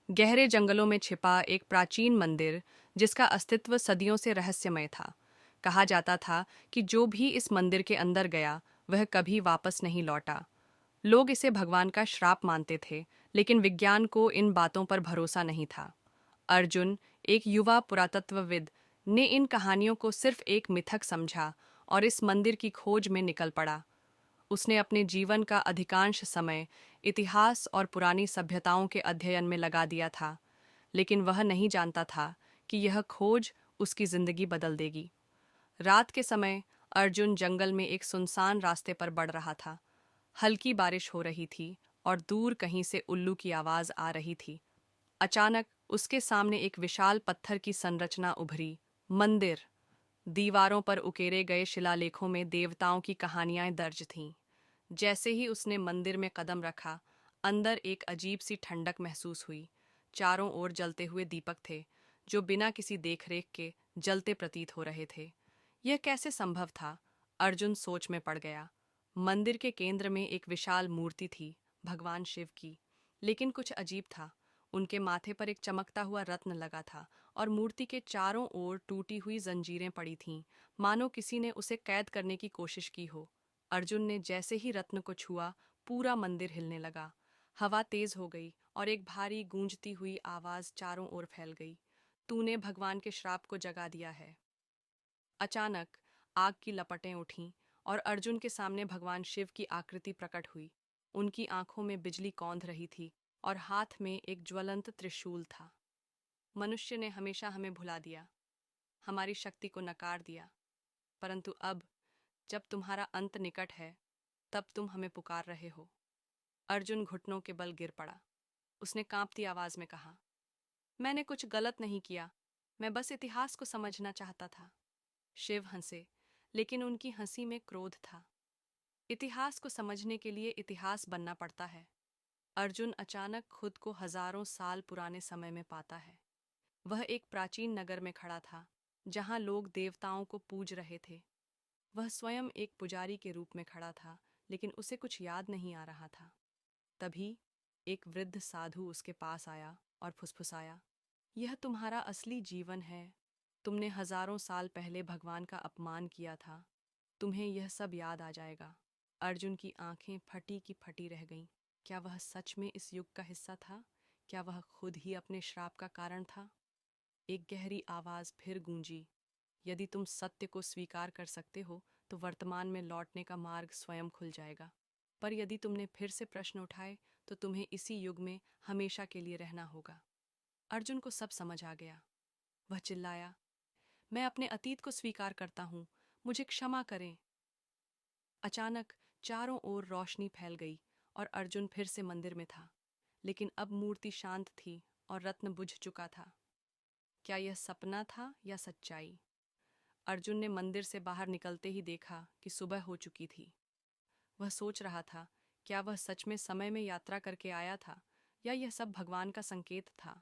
गहरे जंगलों में छिपा एक प्राचीन मंदिर जिसका अस्तित्व सदियों से रहस्यमय था। कहा जाता था कि जो भी इस मंदिर के अंदर गया वह कभी वापस नहीं लौटा। लोग इसे भगवान का श्राप मानते थे, लेकिन विज्ञान को इन बातों पर भरोसा नहीं था। अर्जुन, एक युवा पुरातत्वविद, ने इन कहानियों को सिर्फ एक मिथक समझा और इस मंदिर की खोज में निकल पड़ा। उसने अपने जीवन का अधिकांश समय इतिहास और पुरानी सभ्यताओं के अध्ययन में लगा दिया था, लेकिन वह नहीं जानता था कि यह खोज उसकी जिंदगी बदल देगी। रात के समय अर्जुन जंगल में एक सुनसान रास्ते पर बढ़ रहा था। हल्की बारिश हो रही थी और दूर कहीं से उल्लू की आवाज आ रही थी। अचानक उसके सामने एक विशाल पत्थर की संरचना उभरी। मंदिर। दीवारों पर उकेरे गए शिलालेखों में देवताओं की कहानियां दर्ज थीं। जैसे ही उसने मंदिर में कदम रखा, अंदर एक अजीब सी ठंडक महसूस हुई। चारों ओर जलते हुए दीपक थे, जो बिना किसी देखरेख के जलते प्रतीत हो रहे थे। यह कैसे संभव था? अर्जुन सोच में पड़ गया। मंदिर के केंद्र में एक विशाल मूर्ति थी, भगवान शिव की। लेकिन कुछ अजीब था। उनके माथे पर एक चमकता हुआ रत्न लगा था और मूर्ति के चारों ओर टूटी हुई जंजीरें पड़ी थीं, मानो किसी ने उसे कैद करने की कोशिश की हो। अर्जुन ने जैसे ही रत्न को छुआ, पूरा मंदिर हिलने लगा। हवा तेज हो गई और एक भारी गूंजती हुई आवाज चारों ओर फैल गई। तूने भगवान के श्राप को जगा दिया है। अचानक आग की लपटें उठीं और अर्जुन के सामने भगवान शिव की आकृति प्रकट हुई। उनकी आंखों में बिजली कौंध रही थी और हाथ में एक ज्वलंत त्रिशूल था। मनुष्य ने हमेशा हमें भुला दिया, हमारी शक्ति को नकार दिया, परंतु अब जब तुम्हारा अंत निकट है, तब तुम हमें पुकार रहे हो। अर्जुन घुटनों के बल गिर पड़ा। उसने कांपती आवाज में कहा, मैंने कुछ गलत नहीं किया, मैं बस इतिहास को समझना चाहता था। शिव हंसे, लेकिन उनकी हंसी में क्रोध था। इतिहास को समझने के लिए इतिहास बनना पड़ता है। अर्जुन अचानक खुद को हजारों साल पुराने समय में पाता है। वह एक प्राचीन नगर में खड़ा था, जहां लोग देवताओं को पूज रहे थे। वह स्वयं एक पुजारी के रूप में खड़ा था, लेकिन उसे कुछ याद नहीं आ रहा था। तभी एक वृद्ध साधु उसके पास आया और फुसफुसाया, यह तुम्हारा असली जीवन है। तुमने हजारों साल पहले भगवान का अपमान किया था। तुम्हें यह सब याद आ जाएगा। अर्जुन की आंखें फटी की फटी रह गईं। क्या वह सच में इस युग का हिस्सा था? क्या वह खुद ही अपने श्राप का कारण था? एक गहरी आवाज फिर गूंजी, यदि तुम सत्य को स्वीकार कर सकते हो तो वर्तमान में लौटने का मार्ग स्वयं खुल जाएगा। पर यदि तुमने फिर से प्रश्न उठाए तो तुम्हें इसी युग में हमेशा के लिए रहना होगा। अर्जुन को सब समझ आ गया। वह चिल्लाया, मैं अपने अतीत को स्वीकार करता हूँ, मुझे क्षमा करें। अचानक चारों ओर रोशनी फैल गई और अर्जुन फिर से मंदिर में था। लेकिन अब मूर्ति शांत थी और रत्न बुझ चुका था। क्या यह सपना था या सच्चाई? अर्जुन ने मंदिर से बाहर निकलते ही देखा कि सुबह हो चुकी थी। वह सोच रहा था, क्या वह सच में समय में यात्रा करके आया था या यह सब भगवान का संकेत था।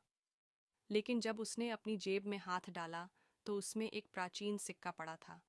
लेकिन जब उसने अपनी जेब में हाथ डाला तो उसमें एक प्राचीन सिक्का पड़ा था।